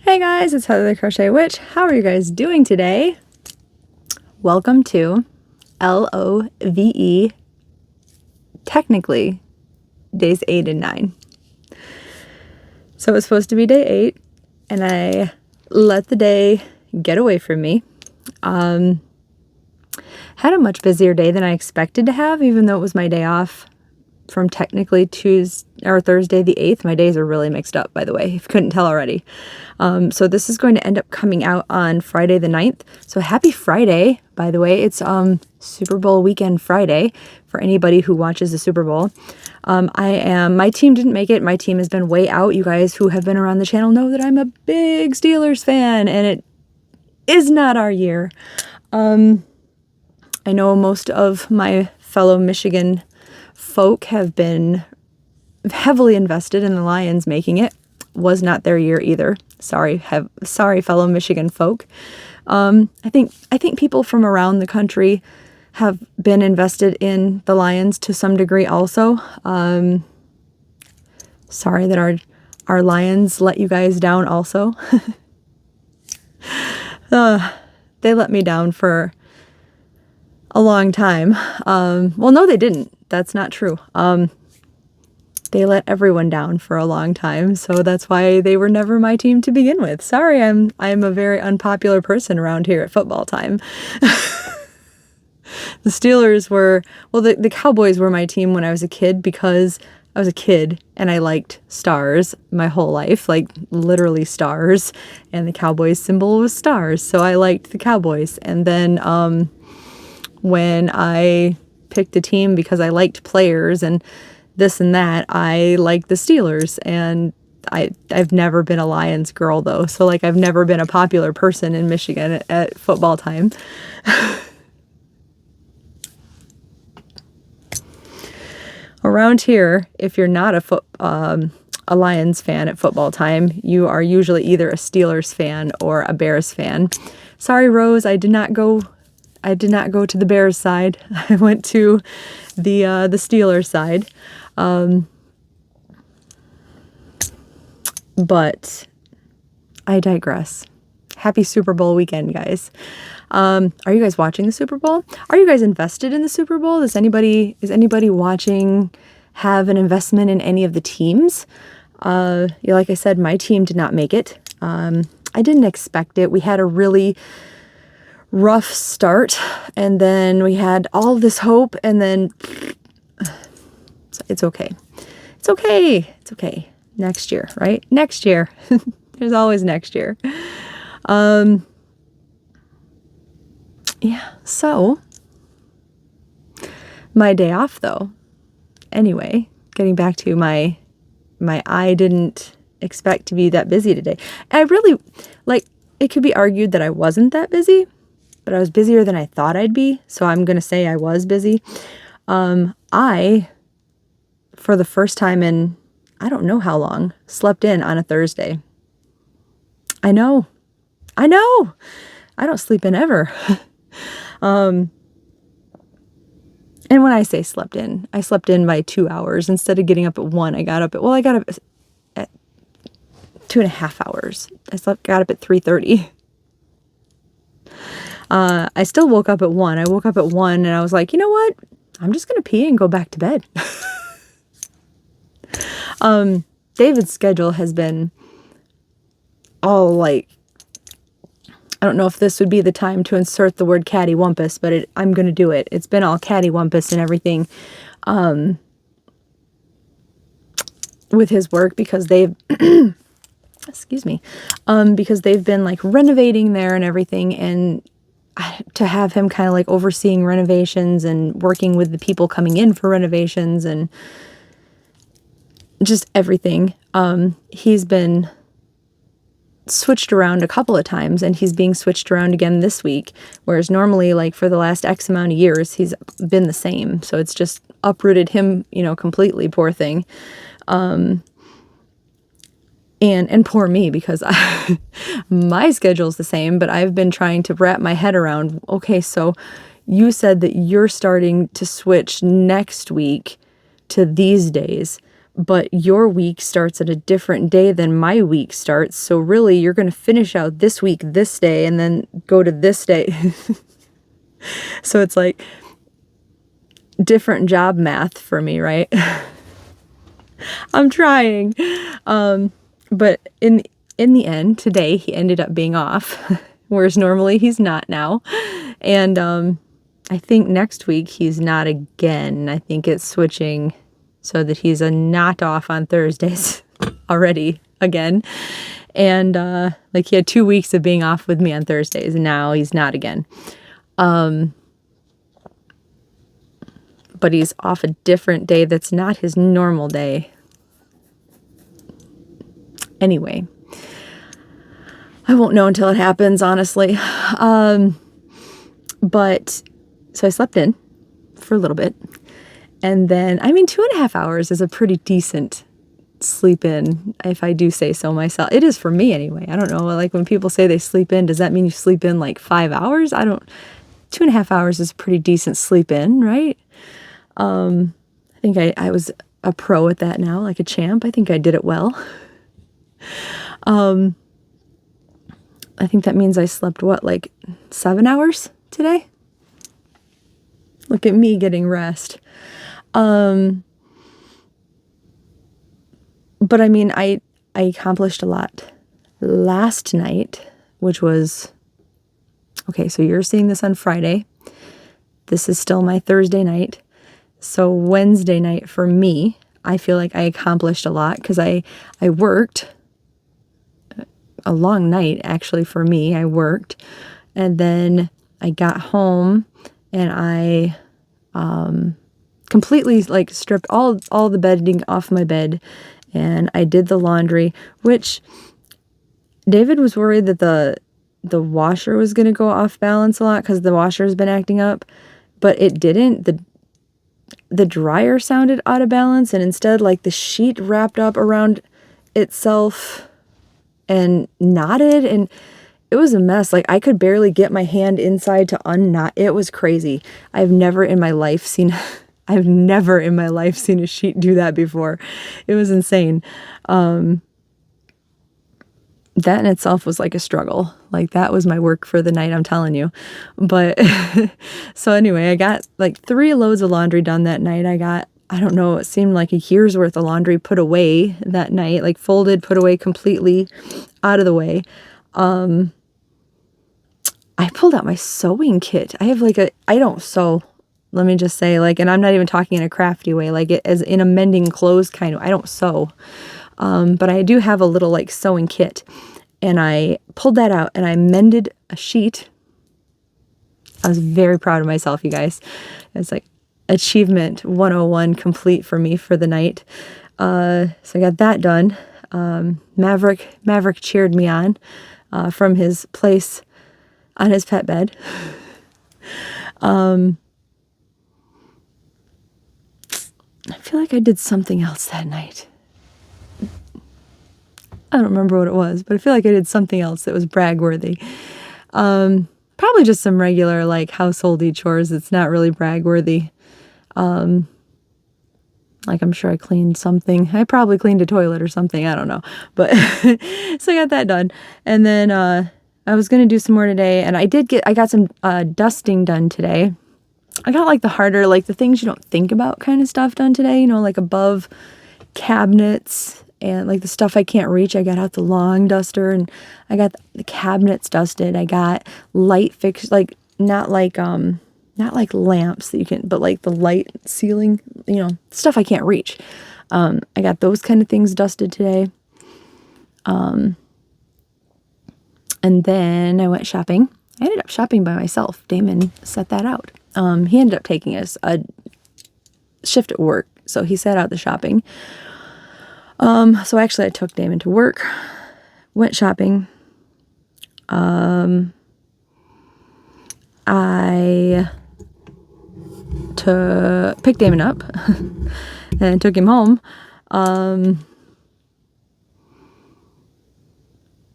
Hey guys, it's Heather the Crochet Witch. How are you guys doing today? Welcome to LOVE, technically days 8 and 9. So it's supposed to be day 8, and I let the day get away from me. Had a much busier day than I expected to have, even though it was my day off from technically Thursday the 8th. My days are really mixed up, by the way, if you couldn't tell already. So this is going to end up coming out on Friday the 9th. So happy Friday, by the way. It's Super Bowl weekend Friday for anybody who watches the Super Bowl. My team didn't make it. My team has been way out. You guys who have been around the channel know that I'm a big Steelers fan, and it is not our year. I know most of my fellow Michigan folk have been heavily invested in the Lions making it. Was not their year either. Sorry, fellow Michigan folk. I think people from around the country have been invested in the Lions to some degree also. Sorry that our Lions let you guys down also. They let me down for a long time. Well, no, they didn't. That's not true. They let everyone down for a long time, so that's why they were never my team to begin with. Sorry, I'm a very unpopular person around here at football time. The Steelers were, well, the Cowboys were my team when I was a kid because I was a kid and I liked stars my whole life, like literally stars, and the Cowboys symbol was stars, so I liked the Cowboys. And then when I picked a team because I liked players and this and that, I like the Steelers. And I've never been a Lions girl though, so like I've never been a popular person in Michigan at football time. Around here, if you're not a Lions fan at football time, you are usually either a Steelers fan or a Bears fan. Sorry, Rose, I did not go to the Bears side. I went to the Steelers side. But I digress. Happy Super Bowl weekend, guys. Are you guys watching the Super Bowl? Are you guys invested in the Super Bowl? Is anybody watching have an investment in any of the teams? Like I said, my team did not make it. I didn't expect it. We had a really rough start, and then we had all this hope, and then it's okay. It's okay. It's okay. Next year, right? Next year. There's always next year. Yeah, so my day off though. Anyway, getting back to my I didn't expect to be that busy today. I really, it could be argued that I wasn't that busy, but I was busier than I thought I'd be, so I'm going to say I was busy. I, for the first time in I don't know how long, slept in on a Thursday. I know. I don't sleep in ever. And when I say slept in, I slept in by 2 hours. Instead of getting up at 1, I got up at 2.5 hours. Got up at 3:30. I still woke up at 1. I woke up at 1 and I was like, you know what? I'm just going to pee and go back to bed. David's schedule has been all like, I don't know if this would be the time to insert the word cattywampus, but I'm going to do it. It's been all cattywampus and everything, with his work because they've, excuse me, because they've been like renovating there and everything, and to have him kind of like overseeing renovations and working with the people coming in for renovations and just everything. He's been switched around a couple of times, and he's being switched around again this week, whereas normally, like, for the last X amount of years, he's been the same. So it's just uprooted him, completely, poor thing. And poor me, because my schedule's the same, but I've been trying to wrap my head around, okay, so you said that you're starting to switch next week to these days, but your week starts at a different day than my week starts. So really, you're going to finish out this week this day and then go to this day. So it's like different job math for me, right? I'm trying. But in the end, today he ended up being off, whereas normally he's not now. And I think next week he's not again. I think it's switching so that he's a not off on Thursdays already again. And like he had 2 weeks of being off with me on Thursdays, and now he's not again. But he's off a different day that's not his normal day. Anyway, I won't know until it happens, honestly. But so I slept in for a little bit. And then, I mean, 2.5 hours is a pretty decent sleep in, if I do say so myself. It is for me anyway. I don't know. Like when people say they sleep in, does that mean you sleep in like 5 hours? 2.5 hours is a pretty decent sleep in, right? I think I was a pro at that now, like a champ. I think I did it well. I think that means I slept, what, like 7 hours today? Look at me getting rest. But I mean, I accomplished a lot last night, which was, okay, so you're seeing this on Friday. This is still my Thursday night. So Wednesday night for me, I feel like I accomplished a lot because I worked a long night, actually, for me. I worked, and then I got home and I completely like stripped all the bedding off my bed, and I did the laundry, which David was worried that the washer was going to go off balance a lot because the washer's been acting up, but it didn't. The dryer sounded out of balance, and instead, like, the sheet wrapped up around itself and knotted, and it was a mess. Like, I could barely get my hand inside to unknot. It was crazy. I've never in my life seen a sheet do that before. It was insane. That in itself was like a struggle. Like, that was my work for the night, I'm telling you. But so anyway, I got like 3 loads of laundry done that night. I don't know, it seemed like a year's worth of laundry put away that night, like folded, put away completely out of the way. I pulled out my sewing kit. I don't sew. Let me just say, like, and I'm not even talking in a crafty way, like it as in a mending clothes kind of, I don't sew. But I do have a little like sewing kit, and I pulled that out and I mended a sheet. I was very proud of myself, you guys. It's like achievement 101 complete for me for the night. So I got that done. Maverick cheered me on, from his place on his pet bed. I feel like I did something else that night. I don't remember what it was, but I feel like I did something else that was brag-worthy. Probably just some regular, like, householdy chores. It's not really brag-worthy. Like, I'm sure I cleaned something. I probably cleaned a toilet or something. I don't know. But so I got that done. And then I was going to do some more today. And I got some dusting done today. I got like the harder, like the things you don't think about kind of stuff done today. You know, like above cabinets and like the stuff I can't reach. I got out the long duster and I got the cabinets dusted. I got light fixed, like not like lamps that you can, but like the light ceiling, you know, stuff I can't reach. I got those kind of things dusted today. And then I went shopping. I ended up shopping by myself. Damon set that out. He ended up taking us a shift at work, so he set out the shopping. So actually I took Damon to work, went shopping. I picked Damon up and took him home.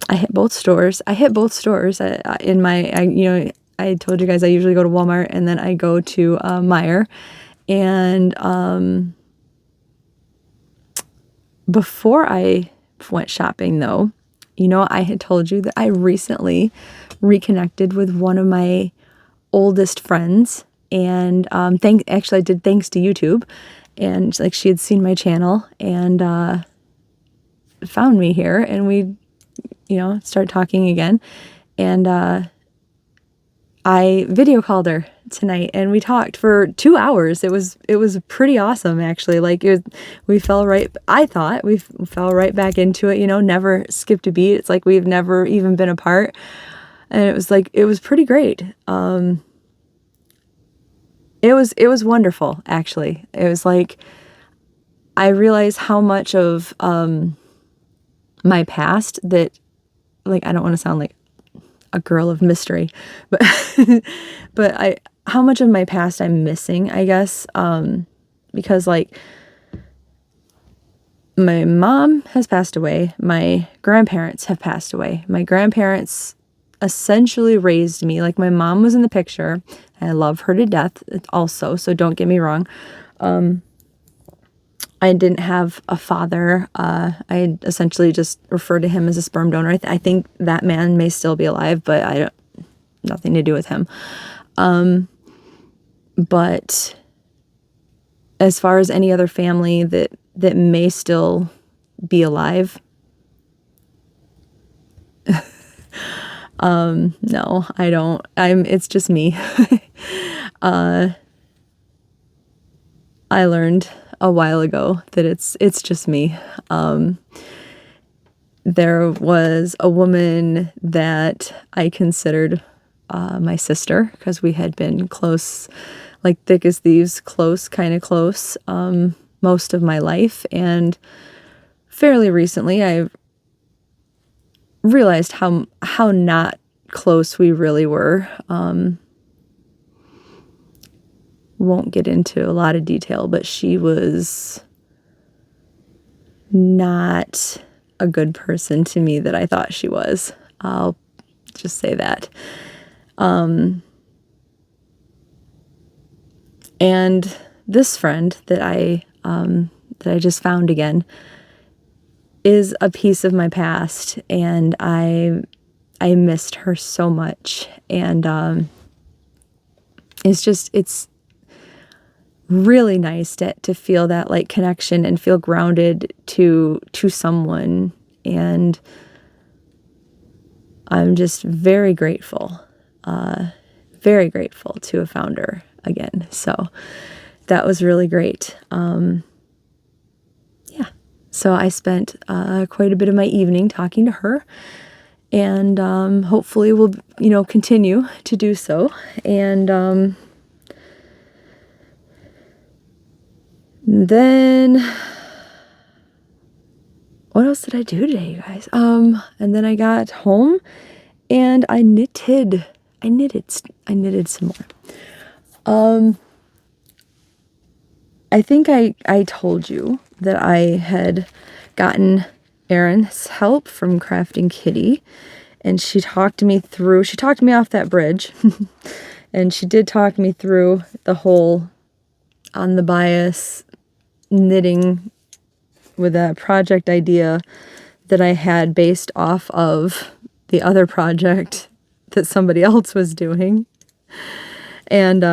I hit both stores. I told you guys I usually go to Walmart and then I go to Meijer, and before I went shopping though, you know, I had told you that I recently reconnected with one of my oldest friends, and actually I did thanks to YouTube, and like she had seen my channel and found me here, and we, you know, started talking again, and I video called her tonight and we talked for 2 hours. It was pretty awesome actually. Like we fell right, I thought we fell right back into it, you know, never skipped a beat. It's like we've never even been apart. And it was like, it was pretty great. It was wonderful actually. It was like, I realized how much of my past that, like, I don't want to sound like a girl of mystery, but but how much of my past I'm missing, I guess, because like my mom has passed away, my grandparents have passed away. My grandparents essentially raised me. Like, my mom was in the picture. I love her to death also, so don't get me wrong. I didn't have a father. I essentially just refer to him as a sperm donor. I think that man may still be alive, but I don't, nothing to do with him. But as far as any other family that may still be alive, no, I don't. It's just me. I learned a while ago that it's just me. There was a woman that I considered my sister, because we had been close, like thick as thieves, kind of close, most of my life. And fairly recently, I realized how not close we really were. Won't get into a lot of detail, but she was not a good person to me that I thought she was. I'll just say that. And this friend that I just found again is a piece of my past, and I missed her so much. And it's really nice to feel that like connection and feel grounded to someone. And I'm just very grateful to have found her again. So that was really great. Yeah. So I spent quite a bit of my evening talking to her, and hopefully we'll, you know, continue to do so. And then what else did I do today, you guys? And then I got home and I knitted some more. I think I told you that I had gotten Erin's help from Crafting Kitty, and she talked me off that bridge, and she did talk me through the whole on the bias knitting with a project idea that I had based off of the other project that somebody else was doing. And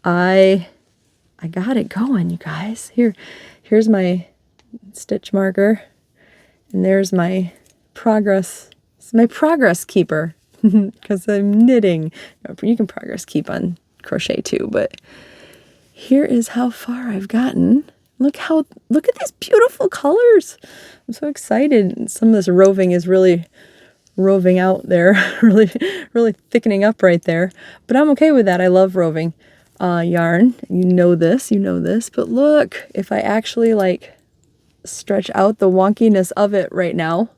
I got it going, you guys. Here's my stitch marker, and there's my progress. It's my progress keeper, because I'm knitting. You can progress keep on crochet too, but here is how far I've gotten. Look at these beautiful colors. I'm so excited. Some of this roving is really roving out there, really, really thickening up right there. But I'm okay with that. I love roving yarn. You know this. But look, if I actually like stretch out the wonkiness of it right now,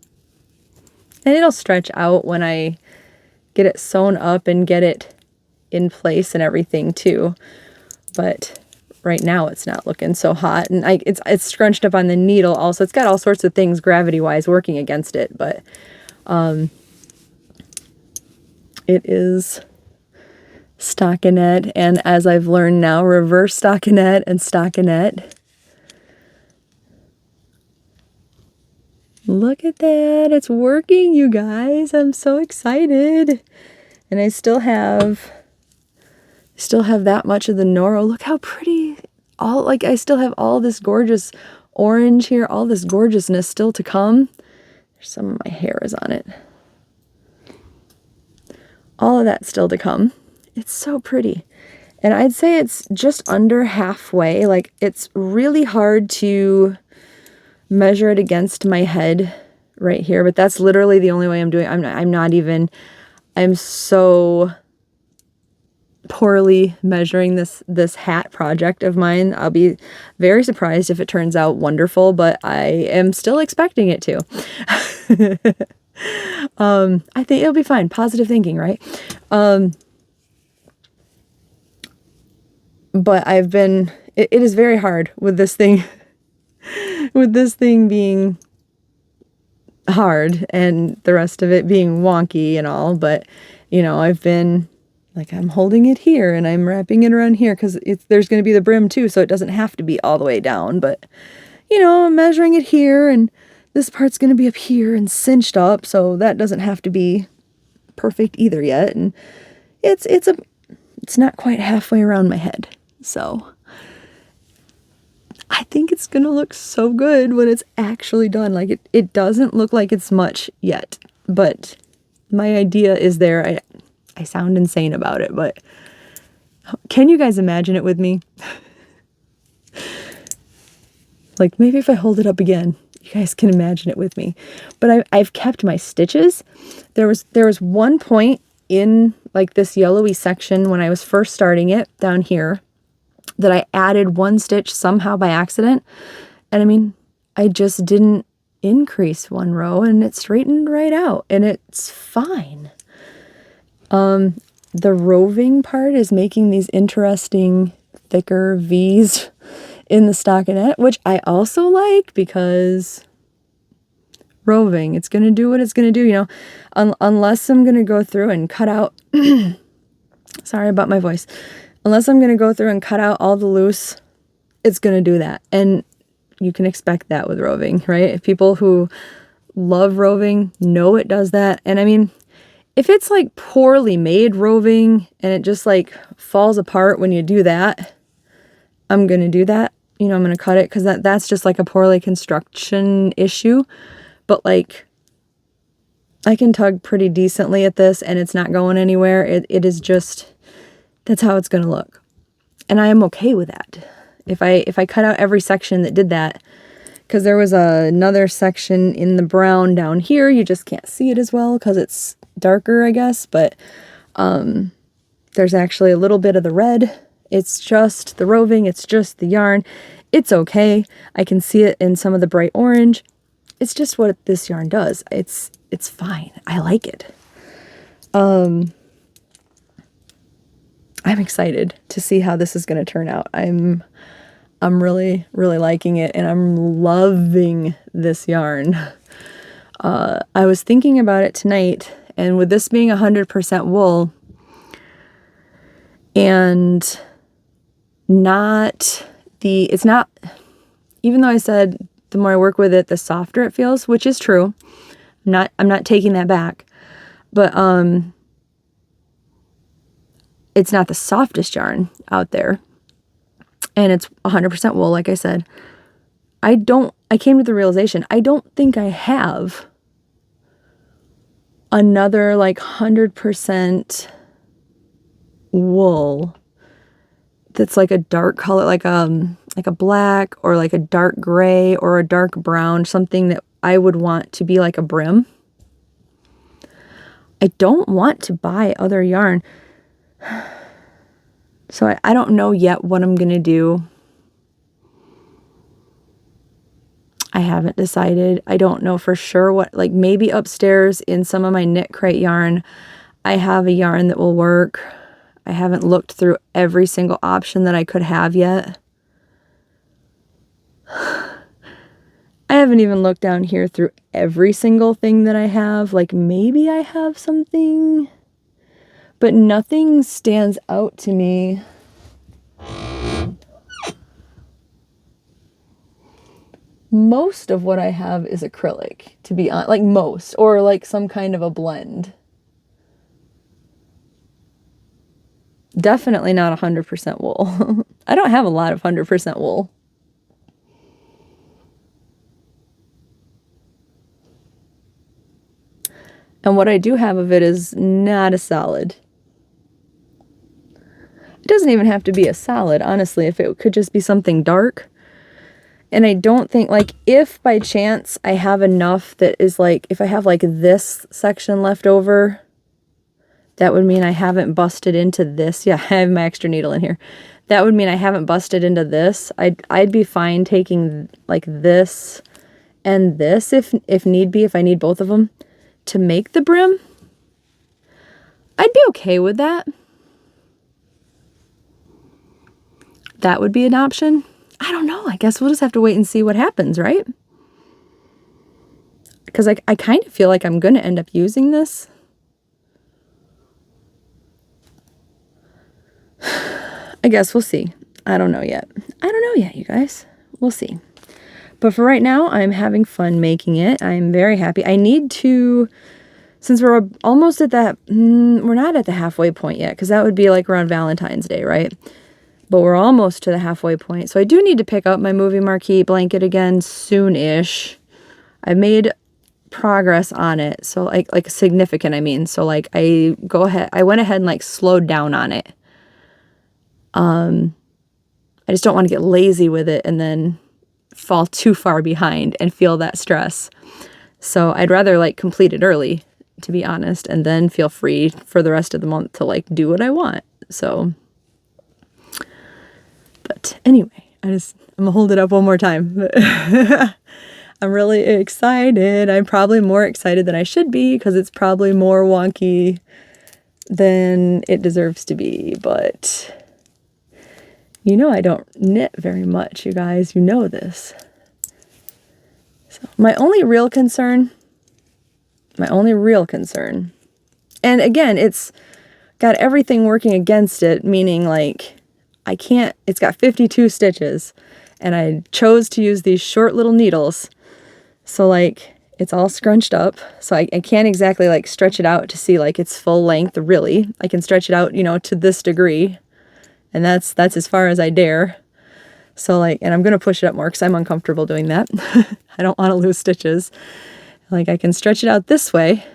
and it'll stretch out when I get it sewn up and get it in place and everything too. But right now it's not looking so hot, and it's scrunched up on the needle also. It's got all sorts of things gravity-wise working against it, but it is stockinette, and as I've learned now, reverse stockinette and stockinette. Look at that. It's working, you guys. I'm so excited. And I still have that much of the Noro. Look how pretty. I still have all this gorgeous orange here, all this gorgeousness still to come. Some of my hair is on it. All of that still to come. It's so pretty. And I'd say it's just under halfway. Like, it's really hard to measure it against my head right here, but that's literally the only way I'm doing it. I'm so poorly measuring this hat project of mine. I'll be very surprised if it turns out wonderful, but I am still expecting it to. I think it'll be fine. Positive thinking, right? But it is very hard with this thing, being hard and the rest of it being wonky and all. But, I've been like, I'm holding it here and I'm wrapping it around here because there's going to be the brim too. So it doesn't have to be all the way down, but, I'm measuring it here and this part's going to be up here and cinched up. So that doesn't have to be perfect either yet. And it's not quite halfway around my head. So I think it's going to look so good when it's actually done. Like, it doesn't look like it's much yet, but my idea is there. I sound insane about it, but can you guys imagine it with me? Like, maybe if I hold it up again, you guys can imagine it with me. But I've kept my stitches. There was one point in like this yellowy section when I was first starting it down here that I added one stitch somehow by accident. And I mean, I just didn't increase one row and it straightened right out and it's fine. The roving part is making these interesting thicker V's in the stockinette, which I also like because roving, it's going to do what it's going to do, unless I'm going to go through and cut out, sorry about my voice, unless I'm going to go through and cut out all the loose, it's going to do that. And you can expect that with roving, right? People who love roving know it does that. And I mean, if it's like poorly made roving and it just like falls apart when you do that, I'm going to do that. I'm going to cut it because that's just like a poorly construction issue. But like, I can tug pretty decently at this and it's not going anywhere. It is just, that's how it's going to look. And I am okay with that. If I cut out every section that did that, because there was another section in the brown down here, you just can't see it as well because it's darker, I guess, but there's actually a little bit of the red. It's just the roving, it's just the yarn. It's okay. I can see it in some of the bright orange. It's just what this yarn does. It's fine. I like it. I'm excited to see how this is going to turn out. I'm really, really liking it, and I'm loving this yarn. I was thinking about it tonight, and with this being 100% wool, and it's not, even though I said the more I work with it, the softer it feels, which is true. I'm not taking that back, but it's not the softest yarn out there, and it's 100% wool, like I said. I came to the realization, I don't think I have another like 100% wool that's like a dark color, like a black or like a dark gray or a dark brown, something that I would want to be like a brim. I don't want to buy other yarn. So I don't know yet what I'm going to do. I haven't decided. I don't know for sure what, like maybe upstairs in some of my knit crate yarn, I have a yarn that will work. I haven't looked through every single option that I could have yet. I haven't even looked down here through every single thing that I have. Like maybe I have something, but nothing stands out to me. most of what I have is acrylic, to be honest, like most, or like some kind of a blend. Definitely not 100% wool. I don't have a lot of 100% wool. And what I do have of it is not a solid. It doesn't even have to be a solid, honestly, if it could just be something dark. And I don't think, like, if by chance I have enough that is like, if I have like this section left over, that would mean I haven't busted into this. Yeah, I have my extra needle in here. That would mean I haven't busted into this. I'd be fine taking like this and this if need be, if I need both of them to make the brim. I'd be okay with that. That would be an option. I don't know. I guess we'll just have to wait and see what happens, right? Because I kind of feel like I'm going to end up using this. I guess we'll see. I don't know yet. I don't know yet, you guys. We'll see. But for right now, I'm having fun making it. I'm very happy. I need to, since we're almost at that, we're not at the halfway point yet, because that would be like around Valentine's Day, right? But we're almost to the halfway point. So I do need to pick up my movie marquee blanket again soon-ish. I made progress on it. So like significant, I mean. So like I went ahead and like slowed down on it. I just don't want to get lazy with it and then fall too far behind and feel that stress. So I'd rather like complete it early, to be honest, and then feel free for the rest of the month to like do what I want. So, but anyway, I'm gonna hold it up one more time. I'm really excited. I'm probably more excited than I should be because it's probably more wonky than it deserves to be, but you know I don't knit very much, you guys. You know this. So my only real concern, and again, it's got everything working against it, meaning like it's got 52 stitches, and I chose to use these short little needles. So like it's all scrunched up, so I can't exactly like stretch it out to see like its full length, really. I can stretch it out, you know, to this degree. And that's as far as I dare. So like, and I'm going to push it up more because I'm uncomfortable doing that. I don't want to lose stitches. Like I can stretch it out this way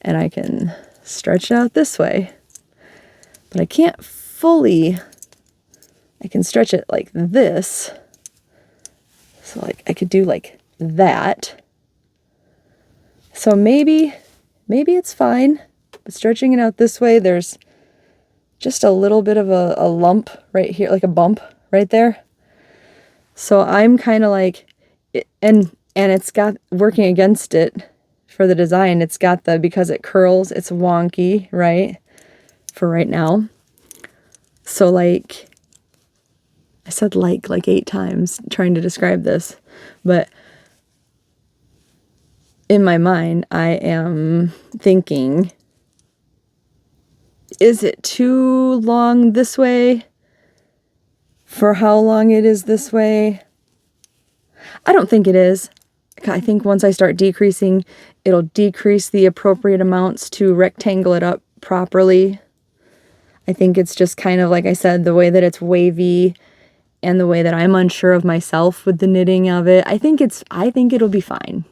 and I can stretch it out this way, but I can't fully, I can stretch it like this. So like I could do like that. So maybe it's fine, but stretching it out this way, there's just a little bit of a lump right here, like a bump right there. So I'm kind of like, and it's got, working against it for the design, it's got because it curls, it's wonky, right? For right now. So like, I said like 8 times trying to describe this, but in my mind, I am thinking, is it too long this way for how long it is this way? I don't think it is. I think once I start decreasing, it'll decrease the appropriate amounts to rectangle it up properly. I think it's just kind of, like I said, the way that it's wavy and the way that I'm unsure of myself with the knitting of it. I think it'll be fine.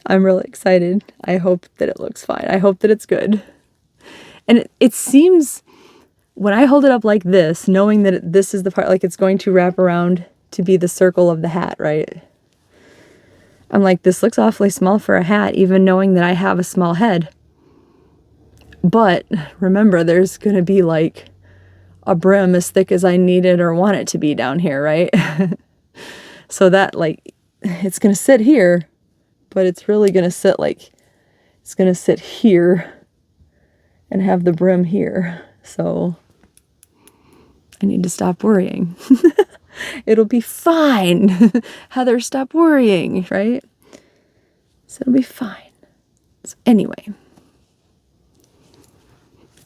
I'm really excited. I hope that it looks fine. I hope that it's good. And it seems, when I hold it up like this, knowing that this is the part, like it's going to wrap around to be the circle of the hat, right? I'm like, this looks awfully small for a hat, even knowing that I have a small head. But remember, there's going to be like a brim as thick as I need it or want it to be down here, right? So that, like, it's going to sit here, but it's really going to sit like, it's going to sit here and have the brim here. So I need to stop worrying. It'll be fine. Heather, stop worrying, right? So it'll be fine. So anyway.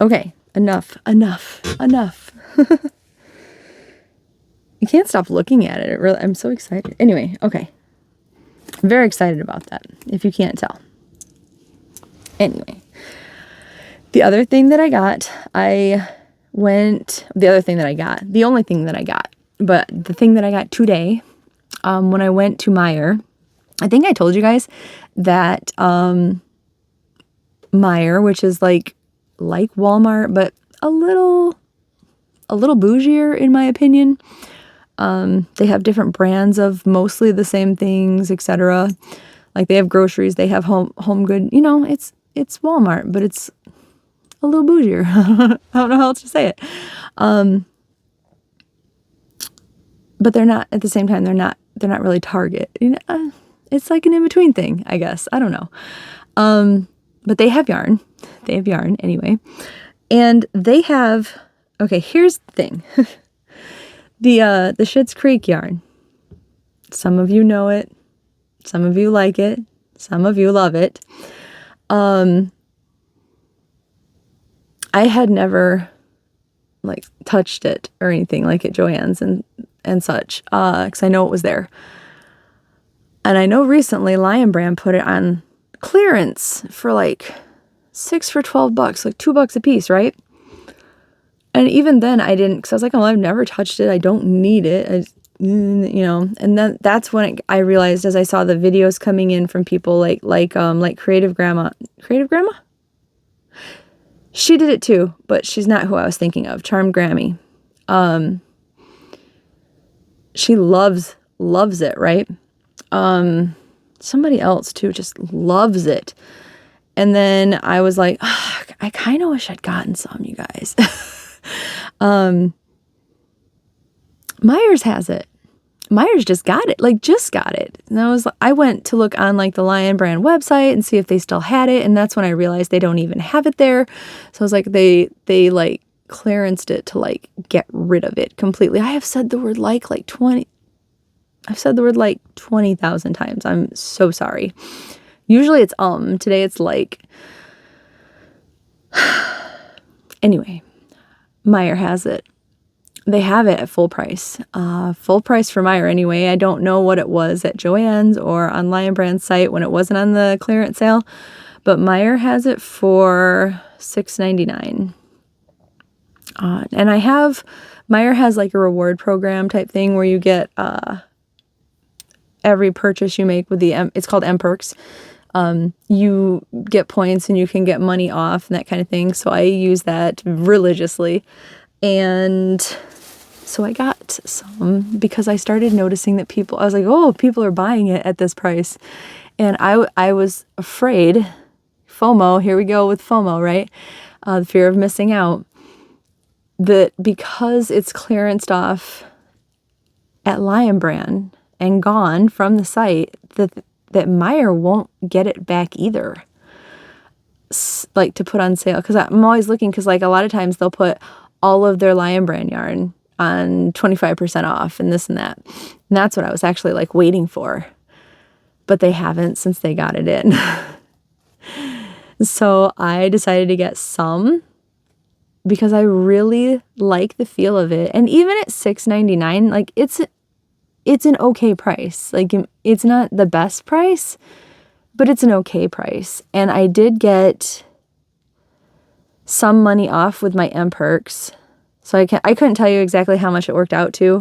Okay, enough. You can't stop looking at it. I'm so excited. Anyway, okay. I'm very excited about that, if you can't tell. Anyway, the other thing that I got, the only thing that I got, but the thing that I got today, when I went to Meijer, I think I told you guys that Meijer, which is like Walmart, but a little bougier in my opinion. They have different brands of mostly the same things, etc. Like they have groceries, they have home good. You know, it's Walmart, but it's a little bougier. I don't know how else to say it. But they're not at the same time. They're not really Target. You know, it's like an in between thing, I guess. I don't know. But they have yarn. They have yarn anyway, and they have. Okay, here's the thing. The Schitt's Creek yarn. Some of you know it. Some of you like it. Some of you love it. I had never like touched it or anything like at Joann's and such, because I know it was there. And I know recently Lion Brand put it on clearance for like 6 for $12, like $2 a piece, right? And even then I didn't, because I was like, oh, I've never touched it. I don't need it. You know, and then that's when I realized, as I saw the videos coming in from people like Creative Grandma. She did it too, but she's not who I was thinking of. Charmed Grammy. She loves it, right? Somebody else too just loves it. And then I was like, oh, I kind of wish I'd gotten some, you guys. Meijer's has it. Meijer's just got it. And I went to look on like the Lion Brand website and see if they still had it, and that's when I realized they don't even have it there. So I was like, they like clearanced it to like get rid of it completely. I have said the word like 20. I've said the word like 20,000 times. I'm so sorry. Usually it's today it's like. Anyway, Meijer has it. They have it at full price. Full price for Meijer anyway. I don't know what it was at Joann's or on Lion Brand's site when it wasn't on the clearance sale, but Meijer has it for $6.99. And Meijer has like a reward program type thing where you get every purchase you make with it's called M-Perks. You get points and you can get money off and that kind of thing. So I use that religiously. And so I got some because I started noticing that I was like, oh, people are buying it at this price. And I was afraid, FOMO, here we go with FOMO, right? The fear of missing out, that because it's clearanced off at Lion Brand and gone from the site, that Meijer won't get it back either. Like to put on sale. Because I'm always looking, because like a lot of times they'll put all of their Lion Brand yarn on 25% off and this and that. And that's what I was actually like waiting for. But they haven't since they got it in. So I decided to get some because I really like the feel of it. And even at $6.99, like it's an okay price. Like it's not the best price, but it's an okay price. And I did get some money off with my M-Perks. So I couldn't tell you exactly how much it worked out to,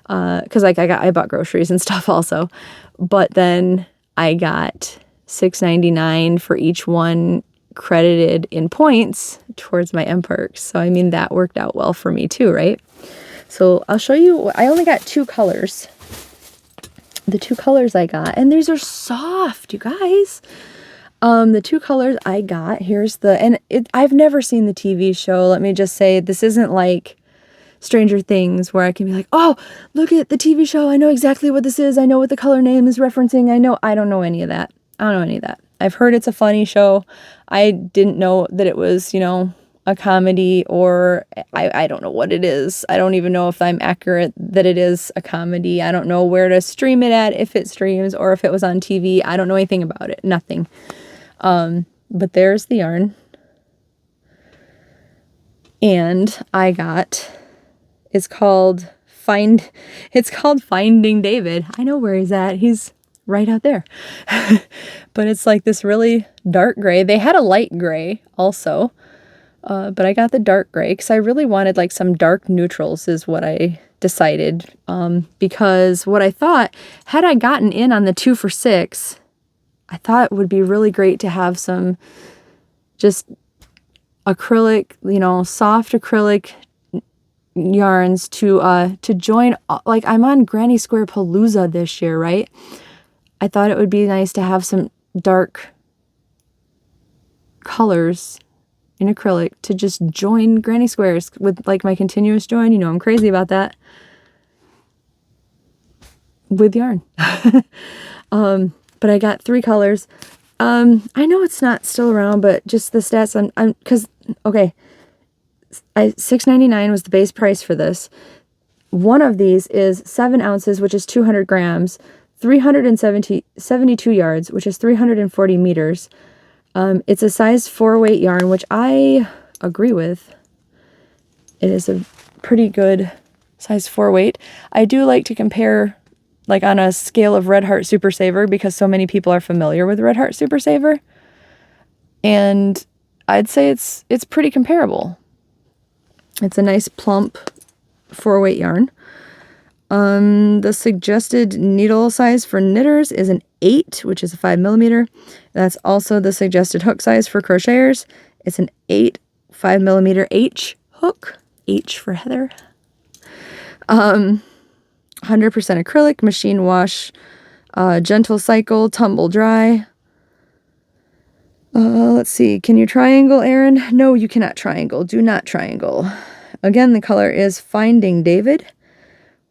because like I bought groceries and stuff also. But then I got $6.99 for each one credited in points towards my M-Perks. So I mean that worked out well for me too, right? So I'll show you. I only got 2 colors. The 2 colors I got, and these are soft, you guys. The 2 colors I got, I've never seen the TV show. Let me just say, this isn't like Stranger Things where I can be like, oh, look at the TV show. I know exactly what this is. I know what the color name is referencing. I don't know any of that. I've heard it's a funny show. I didn't know that it was, a comedy, or I don't know what it is. I don't even know if I'm accurate that it is a comedy. I don't know where to stream it at, if it streams or if it was on TV. I don't know anything about it. Nothing. But there's the yarn. And it's called it's called Finding David. I know where he's at. He's right out there. But it's like this really dark gray. They had a light gray also. But I got the dark gray because I really wanted like some dark neutrals is what I decided. Because what I thought, had I gotten in on the 2 for $6, I thought it would be really great to have some just acrylic, you know, soft acrylic yarns to join. Like I'm on Granny Square Palooza this year, right? I thought it would be nice to have some dark colors in acrylic to just join granny squares with like my continuous join. You know, I'm crazy about that with yarn. But I got 3 colors. I know it's not still around, but just the stats because okay, $6.99 was the base price for this. One of these is 7 ounces, which is 200 grams, 372 yards, which is 340 meters. It's a size 4 weight yarn, which I agree with. It is a pretty good size 4 weight. I do like to compare like on a scale of Red Heart Super Saver because so many people are familiar with Red Heart Super Saver. And I'd say it's pretty comparable. It's a nice plump 4 weight yarn. The suggested needle size for knitters is an 8, which is a 5 millimeter. That's also the suggested hook size for crocheters. It's an 8 5 millimeter H hook. H for Heather. 100% acrylic, machine wash, gentle cycle, tumble dry. Let's see. Can you triangle, Erin? No, you cannot triangle. Do not triangle. Again, the color is Finding David.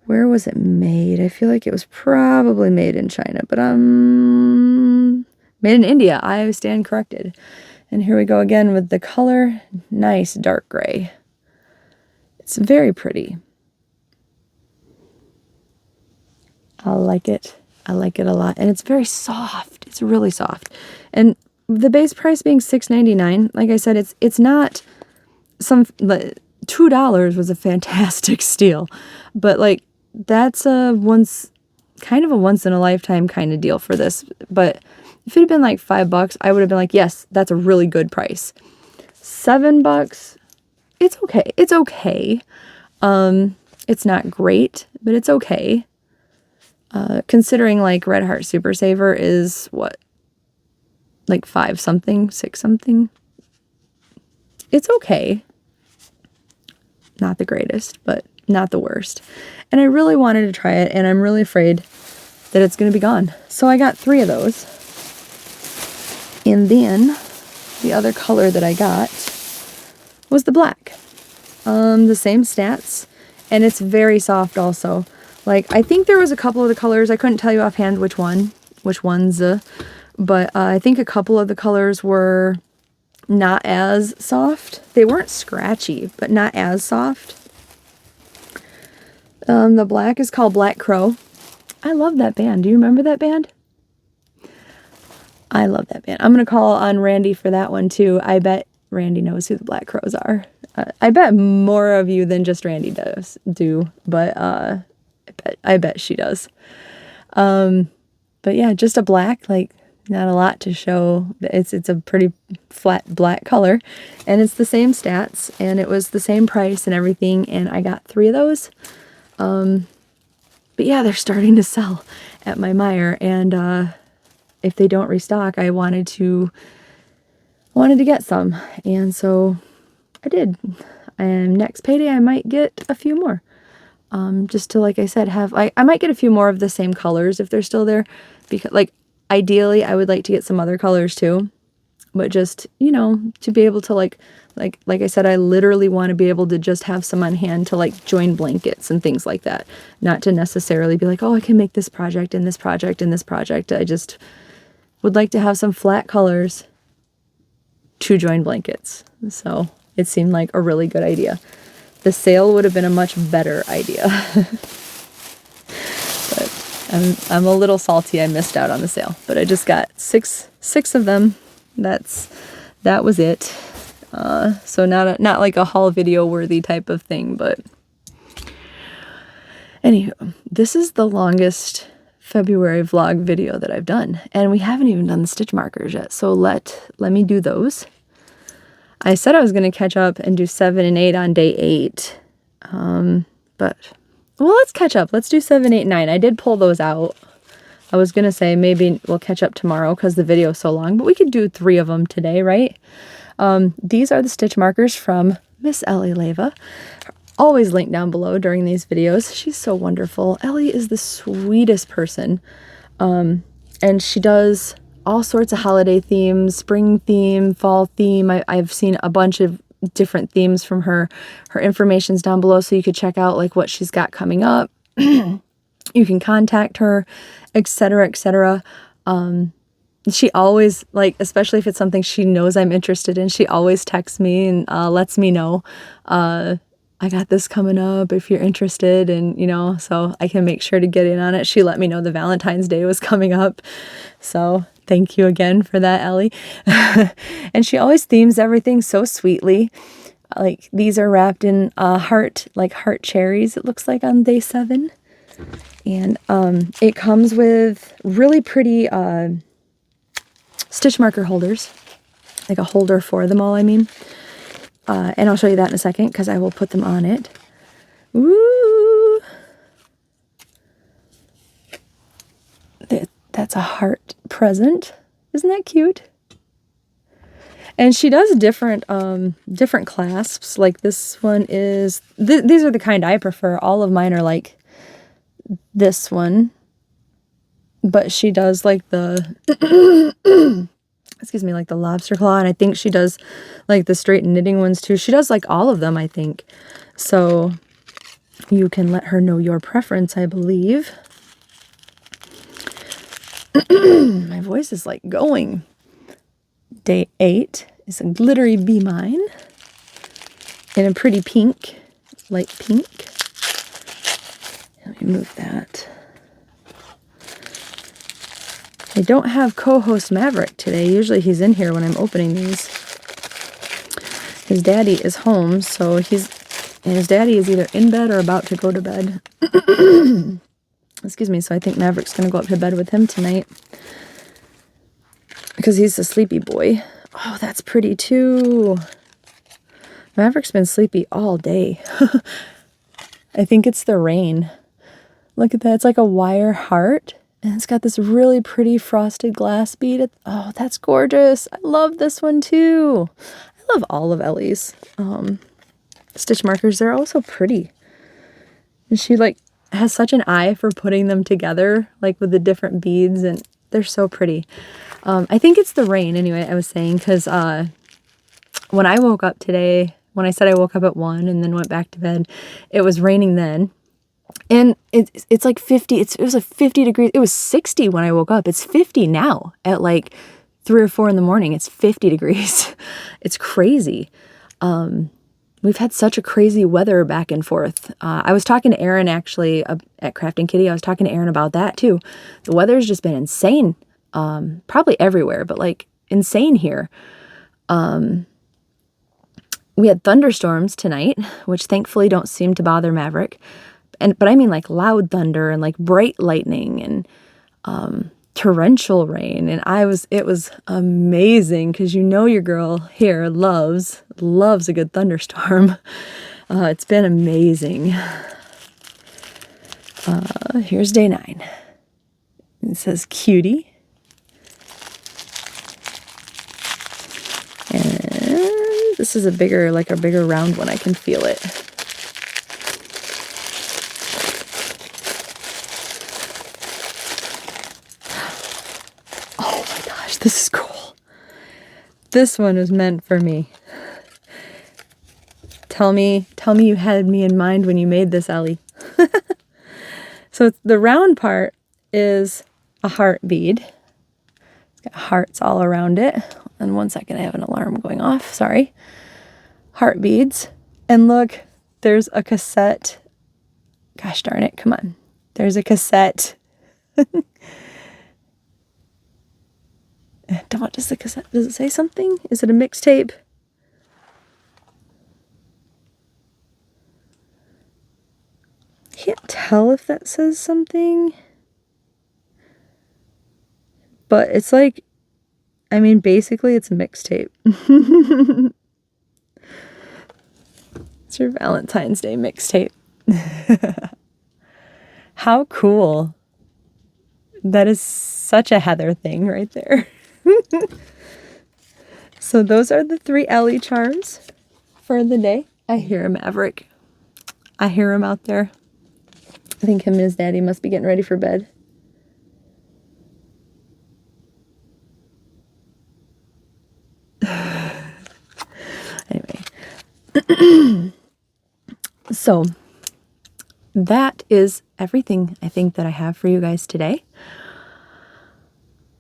Where was it made? I feel like it was probably made in China, but made in India. I stand corrected. And here we go again with the color. Nice dark gray. It's very pretty. I like it. I like it a lot. And it's very soft. It's really soft. And the base price being $6.99, like I said, it's not some $2 was a fantastic steal. But like that's kind of a once in a lifetime kind of deal for this. But if it had been like $5, I would have been like, yes, that's a really good price. $7, it's okay. It's okay. It's not great, but it's okay. Considering like Red Heart Super Saver is what, like 5 something, 6 something. It's okay. Not the greatest, but not the worst. And I really wanted to try it, and I'm really afraid that it's going to be gone. So I got 3 of those. And then the other color that I got was the black. The same stats, and it's very soft also. Like, I think there was a couple of the colors, I couldn't tell you offhand which ones, but I think a couple of the colors were not as soft. They weren't scratchy, but not as soft. The black is called Black Crow. I love that band. Do you remember that band? I love that band. I'm going to call on Randy for that one too. I bet Randy knows who the Black Crows are. I bet more of you than just Randy do, but I bet she does. But yeah, just a black, like not a lot to show. It's a pretty flat black color, and it's the same stats, and it was the same price and everything, and I got 3 of those. But yeah, they're starting to sell at my Meijer, and if they don't restock, I wanted to get some, and so I did. And next payday, I might get a few more. Just to, like I said, I might get a few more of the same colors if they're still there, because like ideally I would like to get some other colors too, but just, you know, to be able to like I said, I literally want to be able to just have some on hand to like join blankets and things like that, not to necessarily be like, oh, I can make this project and this project and this project. I just would like to have some flat colors to join blankets. So it seemed like a really good idea. The sale would have been a much better idea. But I'm a little salty I missed out on the sale. But I just got six of them. That was it. So not like a haul video worthy type of thing, but Anywho, this is the longest February vlog video that I've done, and we haven't even done the stitch markers yet, so let me do those. I said I was going to catch up and do 7 and 8 on day 8, but, well, let's catch up. Let's do 7, 8, 9. I did pull those out. I was going to say maybe we'll catch up tomorrow because the video is so long, but we could do 3 of them today, right? These are the stitch markers from Miss Ellie Leva. Always linked down below during these videos. She's so wonderful. Ellie is the sweetest person. And she does all sorts of holiday themes, spring theme, fall theme. I've seen a bunch of different themes from her. Her information's down below so you could check out like what she's got coming up. You can contact her, etc., etc. She always, like, especially if it's something she knows I'm interested in, she always texts me and lets me know, I got this coming up if you're interested, and, you know, so I can make sure to get in on it. She let me know the Valentine's Day was coming up, so thank you again for that, Ellie. And she always themes everything so sweetly. Like, these are wrapped in heart cherries, it looks like, on day 7. And it comes with really pretty stitch marker holders, like a holder for them all, I mean. And I'll show you that in a second because I will put them on it. Woo! That's a heart present. Isn't that cute? And she does different clasps. Like this one is, these are the kind I prefer. All of mine are like this one. But she does like the excuse me, like the lobster claw, and I think she does like the straight knitting ones too. She does like all of them, I think. So you can let her know your preference, I believe. My voice is like going. Day 8 is a glittery Be Mine in a pretty pink, light pink. Let me move that. I don't have co-host Maverick today. Usually he's in here when I'm opening these. His daddy is home, so his daddy is either in bed or about to go to bed. Excuse me, so I think Maverick's going to go up to bed with him tonight. Because he's a sleepy boy. Oh, that's pretty too. Maverick's been sleepy all day. I think it's the rain. Look at that. It's like a wire heart. And it's got this really pretty frosted glass bead. Oh, that's gorgeous. I love this one too. I love all of Ellie's stitch markers. They're all so pretty. And she like has such an eye for putting them together, like with the different beads, and they're so pretty. I think it's the rain anyway, I was saying, because when I woke up today, when I said I woke up at 1 and then went back to bed, it was raining then. And it's like 50, it was like 50 degrees. It was 60 when I woke up. It's 50 now at like 3 or 4 in the morning. It's 50 degrees. It's crazy. We've had such a crazy weather back and forth. I was talking to Erin actually at Crafting Kitty. I was talking to Erin about that too. The weather's just been insane. Probably everywhere, but like insane here. We had thunderstorms tonight, which thankfully don't seem to bother Maverick. But I mean like loud thunder and like bright lightning and torrential rain. And it was amazing because you know your girl here loves a good thunderstorm. It's been amazing. Here's day 9. It says cutie. And this is a bigger round one. I can feel it. This is cool. This one was meant for me. Tell me you had me in mind when you made this, Ellie. So the round part is a heart bead. It's got hearts all around it. And 1 second, I have an alarm going off. Sorry. Heart beads. And look, there's a cassette. Gosh darn it, come on. There's a cassette. What does the cassette, does it say something? Is it a mixtape? Can't tell. tell if that says something. But it's like, I mean, basically it's a mixtape. It's your Valentine's Day mixtape. How cool. That is such a Heather thing right there. So those are the 3 Ellie charms for the day. I hear him, Maverick. I hear him out there. I think him and his daddy must be getting ready for bed. Anyway. So that is everything I think that I have for you guys today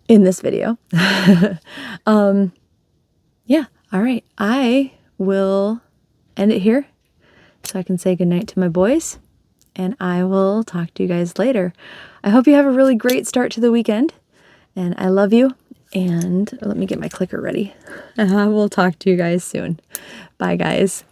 in this video. Yeah, all right. I will end it here so I can say goodnight to my boys, and I will talk to you guys later. I hope you have a really great start to the weekend, and I love you, and let me get my clicker ready. I will talk to you guys soon. Bye, guys.